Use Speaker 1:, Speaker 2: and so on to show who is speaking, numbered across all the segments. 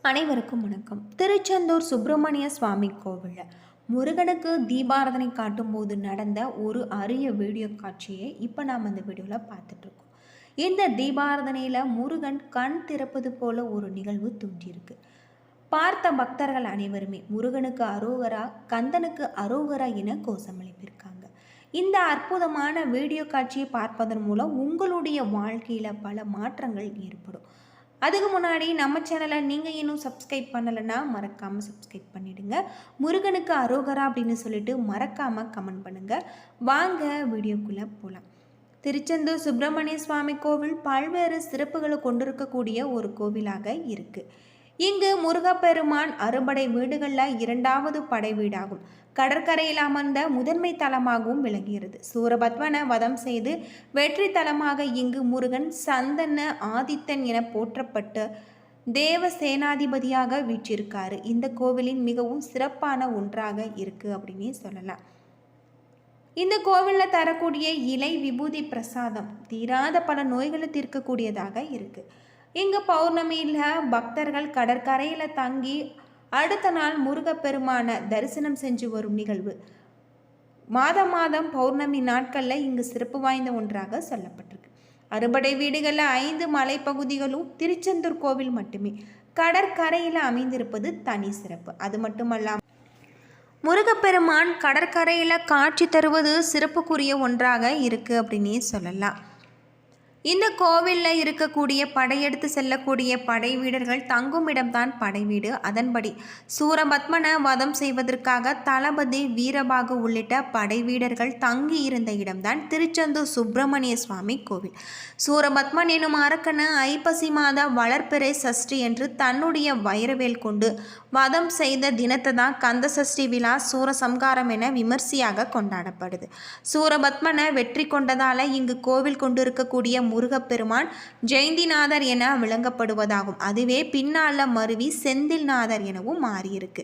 Speaker 1: அனைவருக்கும் வணக்கம். திருச்செந்தூர் சுப்பிரமணிய சுவாமி கோவிலில் முருகனுக்கு தீபாராதனை காட்டும்போது நடந்த ஒரு அரிய வீடியோ காட்சியை இப்போ நாம் இந்த வீடியோவில் பார்த்துட்ருக்கோம். இந்த தீபாராதனையில் முருகன் கண் திறப்பது போல ஒரு நிகழ்வு தோன்றியிருக்கு. பார்த்த பக்தர்கள் அனைவருமே முருகனுக்கு அரோகரா, கந்தனுக்கு அரோகரா என கோஷம் எழுப்பியிருக்காங்க. இந்த அற்புதமான வீடியோ காட்சியை பார்ப்பதன் மூலம் உங்களுடைய வாழ்க்கையில் பல மாற்றங்கள் ஏற்படும். அதுக்கு முன்னாடி நம்ம சேனலை நீங்கள் இன்னும் சப்ஸ்கிரைப் பண்ணலைன்னா மறக்காமல் சப்ஸ்கிரைப் பண்ணிவிடுங்க. முருகனுக்கு அரோகரா அப்படின்னு சொல்லிட்டு மறக்காமல் கமெண்ட் பண்ணுங்கள். வாங்க வீடியோக்குள்ளே போகலாம். திருச்செந்தூர் சுப்பிரமணிய சுவாமி கோவில் பல்வேறு சிறப்புகளை கொண்டிருக்கக்கூடிய ஒரு கோவிலாக இருக்குது. இங்கு முருகப்பெருமான் அறுபடை வீடுகளில் இரண்டாவது படை வீடாகும். கடற்கரையில் அமர்ந்த முதன்மை தலமாகவும் விளங்குகிறது. சூரபத்மனை வதம் செய்து வெற்றி தலமாக இங்கு முருகன் சந்தன ஆதித்தன் என போற்றப்பட்டு தேவ சேனாதிபதியாக வீற்றிருக்காரு. இந்த கோவிலின் மிகவும் சிறப்பான ஒன்றாக இருக்கு அப்படின்னு சொல்லலாம். இந்த கோவிலில் தரக்கூடிய இலை விபூதி பிரசாதம் தீராத பல நோய்களை தீர்க்கக்கூடியதாக இருக்கு. இங்கு பௌர்ணமியில் பக்தர்கள் கடற்கரையில் தங்கி அடுத்த நாள் முருகப்பெருமான தரிசனம் செஞ்சு வரும் நிகழ்வு மாதம் பௌர்ணமி நாட்களில் இங்கு சிறப்பு வாய்ந்த ஒன்றாக சொல்லப்பட்டிருக்கு. அறுபடை வீடுகளில் 5 மலைப்பகுதிகளும் திருச்செந்தூர் கோவில் மட்டுமே கடற்கரையில் அமைந்திருப்பது தனி சிறப்பு. அது மட்டுமல்லாமல் முருகப்பெருமான் கடற்கரையில் காட்சி தருவது சிறப்புக்குரிய ஒன்றாக இருக்குது அப்படின்னே சொல்லலாம். இந்த கோவிலில் இருக்கக்கூடிய படையெடுத்து செல்லக்கூடிய படை வீரர்கள் தங்கும் இடம்தான் படை வீடு. அதன்படி சூரபத்மனை வதம் செய்வதற்காக தளபதி வீரபாகு உள்ளிட்ட படை வீரர்கள் தங்கி இருந்த இடம்தான் திருச்செந்தூர் சுப்பிரமணிய சுவாமி கோவில். சூரபத்மன் எனும் அரக்கனை ஐப்பசி மாத வளர்பிறை சஷ்டி என்று தன்னுடைய வைரவேல் கொண்டு வதம் செய்த தினத்தை தான் கந்த சஷ்டி விழா சூரசம்காரம் என விமர்சையாக கொண்டாடப்படுது. சூரபத்மனை வெற்றி கொண்டதால் இங்கு கோவில் கொண்டு இருக்கக்கூடிய முருகப்பெருமான் ஜெயந்திநாதர் என விளங்கப்படுவதாகும். அதுவே பின்னால மருவி செந்தில்நாதர் எனவும் மாறியிருக்கு.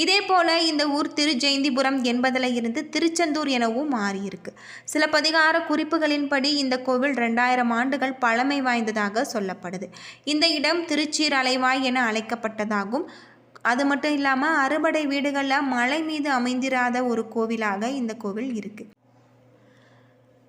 Speaker 1: இதே போல இந்த ஊர் திரு ஜெயந்திபுரம் என்பதில் இருந்து திருச்செந்தூர் எனவும் மாறியிருக்கு. சிலப்பதிகார குறிப்புகளின்படி இந்த கோவில் 2000 ஆண்டுகள் பழமை வாய்ந்ததாக சொல்லப்படுது. இந்த இடம் திருச்சீர் அலைவாய் என அழைக்கப்பட்டதாகும். அது மட்டும் இல்லாமல் அறுபடை வீடுகளில் மலை மீது அமைந்திராத ஒரு கோவிலாக இந்த கோவில் இருக்குது.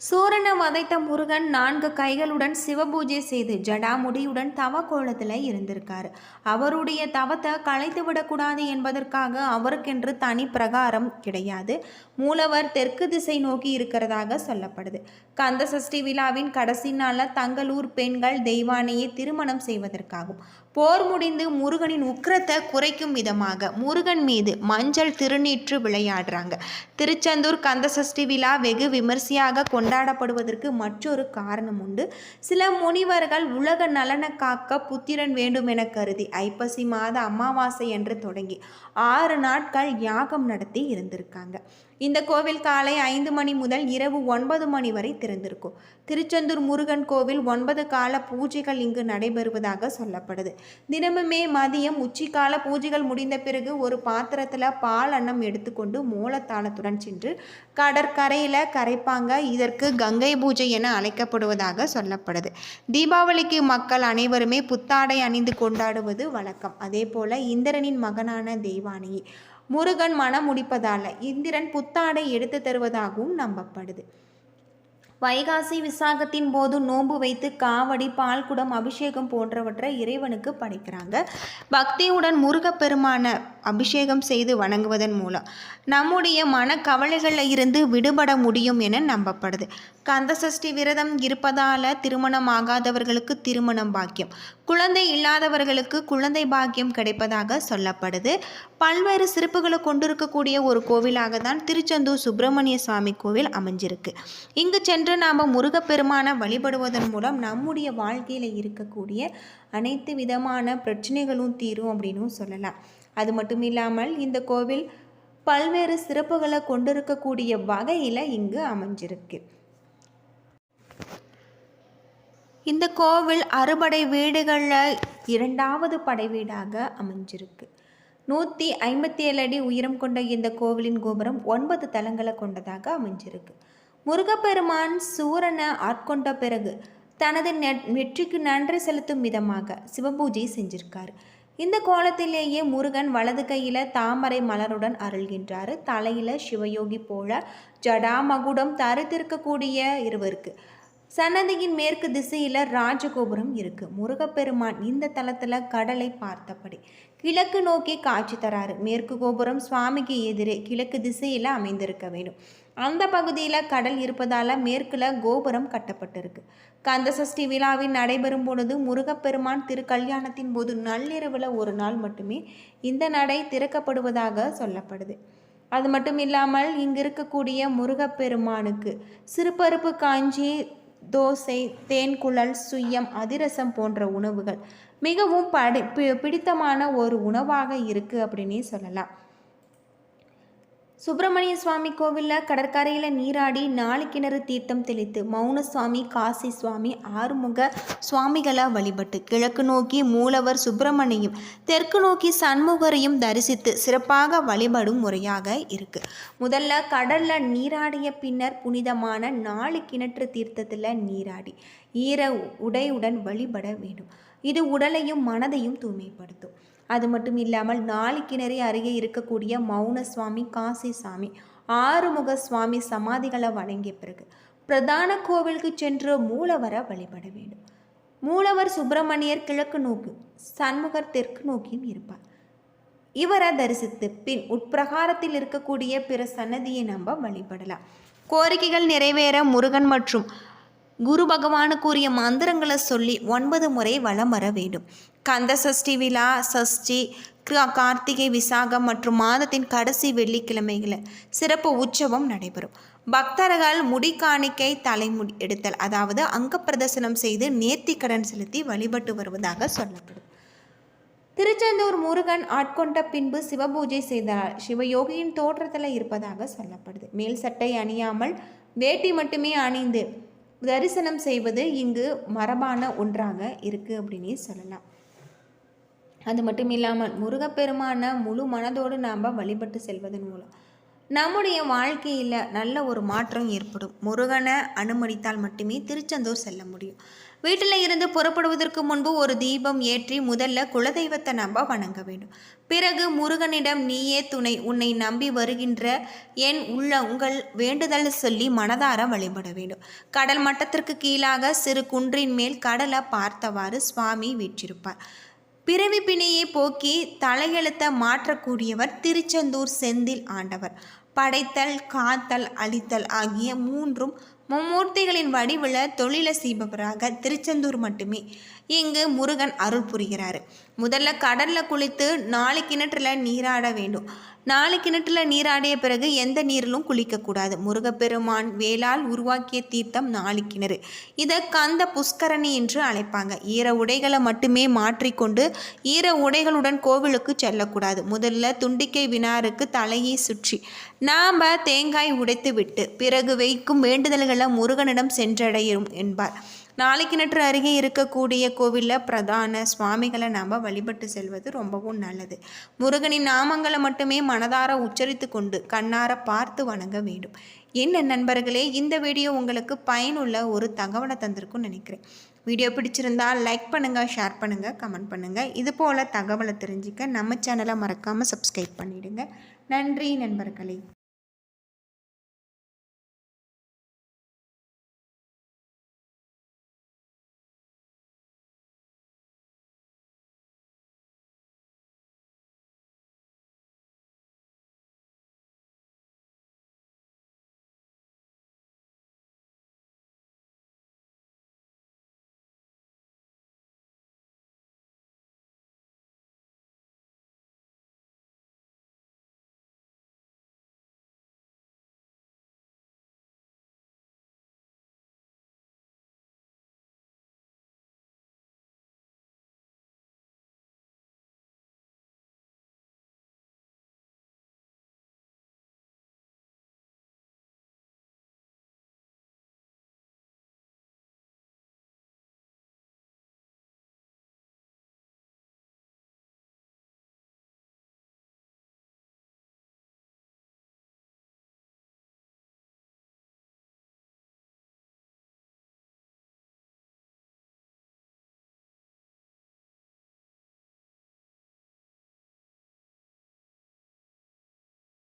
Speaker 1: சூரனை வதைத்த முருகன் 4 கைகளுடன் சிவபூஜை செய்து ஜடாமுடியுடன் தவ கோலத்தில் இருந்திருக்காரு. அவருடைய தவத்தை களைத்து விடக்கூடாது என்பதற்காக அவருக்கென்று தனி பிரகாரம் கிடையாது. மூலவர் தெற்கு திசை நோக்கி இருக்கிறதாக சொல்லப்படுது. கந்த சஷ்டி விழாவின் கடைசி நாளில் தங்களூர் பெண்கள் தெய்வானையை திருமணம் செய்வதற்காகும். போர் முடிந்து முருகனின் உக்கிரத்தை குறைக்கும் விதமாக முருகன் மீது மஞ்சள் திருநீற்று விளையாடுறாங்க. திருச்செந்தூர் கந்த சஷ்டி விழா வெகு விமர்சையாக கொண்டாடப்படுவதற்கு மற்றொரு காரணம் உண்டு. சில முனிவர்கள் உலக நலனை காக்க புத்திரன் வேண்டும் என கருதி ஐப்பசி மாத அமாவாசை என்று தொடங்கி 6 நாட்கள் யாகம் நடத்தி இருந்திருக்காங்க. இந்த கோவில் காலை 5 மணி முதல் இரவு 9 மணி வரை திறந்திருக்கும். திருச்செந்தூர் முருகன் கோவில் 9 கால பூஜைகள் இங்கு நடைபெறுவதாக சொல்லப்படுது. தினமுமே மதியம் உச்சிக்கால பூஜைகள் முடிந்த பிறகு ஒரு பாத்திரத்தில் பால் அன்னம் எடுத்துக்கொண்டு மூலத்தாளத்துடன் சென்று கடற்கரையில் கரைப்பாங்க. இதற்கு கங்கை பூஜை என அழைக்கப்படுவதாக சொல்லப்படுது. தீபாவளிக்கு மக்கள் அனைவருமே புத்தாடை அணிந்து கொண்டாடுவது வழக்கம். அதே போல இந்திரனின் மகனான தெய்வானையை முருகன் மனம் முடிப்பதால் இந்திரன் புத்தாடை எடுத்து தருவதாகவும் நம்பப்படுது. வைகாசி விசாகத்தின் போது நோன்பு வைத்து காவடி, பால்குடம், அபிஷேகம் போன்றவற்றை இறைவனுக்கு படைக்கிறாங்க. பக்தியுடன் முருகப்பெருமான அபிஷேகம் செய்து வணங்குவதன் மூலம் நம்முடைய மனக்கவலைகளில் இருந்து விடுபட முடியும் என நம்பப்படுது. கந்த சஷ்டி விரதம் இருப்பதால் திருமணம் ஆகாதவர்களுக்கு திருமணம் பாக்கியம், குழந்தை இல்லாதவர்களுக்கு குழந்தை பாக்கியம் கிடைப்பதாக சொல்லப்படுது. பல்வேறு சிறப்புகளை கொண்டிருக்கக்கூடிய ஒரு கோவிலாக தான் திருச்செந்தூர் சுப்பிரமணிய சுவாமி கோவில் அமைஞ்சிருக்கு. இங்கு சென்று நாம் முருகப்பெருமானை வழிபடுவதன் மூலம் நம்முடைய வாழ்க்கையில் இருக்கக்கூடிய அனைத்து விதமான பிரச்சனைகளும் தீரும் அப்படின்னு சொல்லலாம். அது மட்டும் இல்லாமல் இந்த கோவில் பல்வேறு சிறப்புகளை கொண்டிருக்கக்கூடிய வகையில் இங்கு அமைஞ்சிருக்கு. இந்த கோவில் அறுபடை வீடுகளில் 2வது படை வீடாக அமைஞ்சிருக்கு. 157 அடி உயரம் கொண்ட இந்த கோவிலின் கோபுரம் 9 தளங்களை கொண்டதாக அமைஞ்சிருக்கு. முருகப்பெருமான் சூரனை ஆட்கொண்ட பிறகு தனது வெற்றிக்கு நன்றி செலுத்தும் விதமாக சிவபூஜை செஞ்சிருக்காரு. இந்த கோலத்திலேயே முருகன் வலது கையில் தாமரை மலருடன் அருள்கின்றார். தலையில் சிவயோகி போல ஜடாமகுடம் தரித்திருக்கக்கூடிய இருவருக்கு. சன்னதியின் மேற்கு திசையில் ராஜகோபுரம் இருக்கு. முருகப்பெருமான் இந்த தலத்தில் கடலை பார்த்தபடி கிழக்கு நோக்கி காட்சி தராரு. மேற்கு கோபுரம் சுவாமிக்கு எதிரே கிழக்கு திசையில் அமைந்திருக்க வேண்டும். அந்த பகுதியில் கடல் இருப்பதால் மேற்குல கோபுரம் கட்டப்பட்டிருக்கு. கந்த சஷ்டி விழாவில் நடைபெறும் பொழுது முருகப்பெருமான் திருக்கல்யாணத்தின் போது நள்ளிரவில் ஒரு நாள் மட்டுமே இந்த நடை திறக்கப்படுவதாக சொல்லப்படுது. அது மட்டும் இல்லாமல் இங்கு இருக்கக்கூடிய முருகப்பெருமானுக்கு சிறுபருப்பு காஞ்சி, தோசை, தேன்குழல், சுய்யம், அதிரசம் போன்ற உணவுகள் மிகவும் பிடித்தமான ஒரு உணவாக இருக்குது அப்படின்னே சொல்லலாம். சுப்பிரமணிய சுவாமி கோவிலில் கடற்கரையில் நீராடி 4 கிணறு தீர்த்தம் தெளித்து மௌன சுவாமி, காசி சுவாமி, ஆறுமுக சுவாமிகளை வழிபட்டு கிழக்கு நோக்கி மூலவர் சுப்பிரமணியம், தெற்கு நோக்கி சண்முகரையும் தரிசித்து சிறப்பாக வழிபடும் முறையாக இருக்கு. முதல்ல கடலில் நீராடிய பின்னர் புனிதமான 4 கிணற்று தீர்த்தத்தில் நீராடி ஈர உடையுடன் வழிபட வேண்டும். இது உடலையும் மனதையும் தூய்மைப்படுத்தும். அது மட்டும் இல்லாமல் 4 கிணறு அருகே இருக்கக்கூடிய மௌன சுவாமி, காசி சாமி, ஆறுமுக சுவாமி சமாதிகளை வணங்கிய பிறகு பிரதான கோவிலுக்கு சென்று மூலவரை வழிபட வேண்டும். மூலவர் சுப்பிரமணியர் கிழக்கு நோக்கி, சண்முகர் தெற்கு நோக்கியும் இருப்பார். இவரை தரிசித்து பின் உட்பிரகாரத்தில் இருக்கக்கூடிய பிற சன்னதியை நம்ம வழிபடலாம். கோரிக்கைகள் நிறைவேற முருகன் மற்றும் குரு பகவானுக்குரிய மந்திரங்களை சொல்லி 9 முறை வலம் வர வேண்டும். கந்த சஷ்டி விழா, சஷ்டி, கார்த்திகை, விசாகம் மற்றும் மாதத்தின் கடைசி வெள்ளிக்கிழமைகளில் சிறப்பு உற்சவம் நடைபெறும். பக்தர்கள் முடி காணிக்கை, தலைமுடி எடுத்தல், அதாவது அங்க பிரதர்சனம் செய்து நேர்த்திக்கடன் செலுத்தி வழிபட்டு வருவதாக சொல்லப்படும். திருச்செந்தூர் முருகன் ஆட்கொண்ட பின்பு சிவபூஜை செய்தார். சிவயோகியின் தோற்றத்தில் இருப்பதாக சொல்லப்படுது. மேல் சட்டை அணியாமல் வேட்டி மட்டுமே அணிந்து தரிசனம் செய்வது இங்கு மரபான ஒன்றாக இருக்குது அப்படின்னே சொல்லலாம். அது மட்டும் இல்லாமல் முருகப்பெருமான முழு மனதோடு நாம் வழிபட்டு செல்வதன் மூலம் நம்முடைய வாழ்க்கையில் நல்ல ஒரு மாற்றம் ஏற்படும். முருகனை அனுமதித்தால் மட்டுமே திருச்செந்தூர் செல்ல முடியும். வீட்டில் இருந்து புறப்படுவதற்கு முன்பு ஒரு தீபம் ஏற்றி முதல்ல குலதெய்வத்தை நம்ம வணங்க வேண்டும். பிறகு முருகனிடம் நீயே துணை, உன்னை நம்பி வருகின்ற என் உங்கள் வேண்டுதல் சொல்லி மனதார வழிபட வேண்டும். கடல் மட்டத்திற்கு கீழாக சிறு குன்றின் மேல் கடலை பார்த்தவாறு சுவாமி வீற்றிருப்பார். பிறவி பிணையை போக்கி தலையெழுத்த மாற்றக்கூடியவர் திருச்செந்தூர் செந்தில் ஆண்டவர். படைத்தல், காத்தல், அழித்தல் ஆகிய 3 மும்மூர்த்திகளின் வடிவில் தொழிலை செய்பவராக திருச்செந்தூர் மட்டுமே இங்கு முருகன் அருள் புரிகிறார். முதல்ல கடலில் குளித்து 4 கிணற்றுல நீராட வேண்டும். 4 கிணற்றுல நீராடிய பிறகு எந்த நீரிலும் குளிக்கக்கூடாது. முருகப்பெருமான் வேளால் உருவாக்கிய தீர்த்தம் 4 கிணறு. இதை கந்த புஷ்கரணி என்று அழைப்பாங்க. ஈர உடைகளை மட்டுமே மாற்றிக்கொண்டு ஈர உடைகளுடன் கோவிலுக்கு செல்லக்கூடாது. முதல்ல துண்டிக்கை வினாருக்கு தலையை சுற்றி நாம் தேங்காய் உடைத்து விட்டு பிறகு வைக்கும் வேண்டுதல்களை முருகனிடம் சென்றடையும் என்பார். 4 கிணற்று அருகே இருக்கக்கூடிய கோவிலில் பிரதான சுவாமிகளை நாம் வழிபட்டு செல்வது ரொம்பவும் நல்லது. முருகனின் நாமங்களை மட்டுமே மனதார உச்சரித்து கொண்டு கண்ணார பார்த்து வணங்க வேண்டும். என்ன நண்பர்களே, இந்த வீடியோ உங்களுக்கு பயனுள்ள ஒரு தகவலை தந்திருக்கும்னு நினைக்கிறேன். வீடியோ பிடிச்சிருந்தால் லைக் பண்ணுங்கள், ஷேர் பண்ணுங்கள், கமெண்ட் பண்ணுங்கள். இது போல் தகவலை தெரிஞ்சுக்க நம்ம சேனலை மறக்காமல் சப்ஸ்கிரைப் பண்ணிவிடுங்க. நன்றி நண்பர்களே.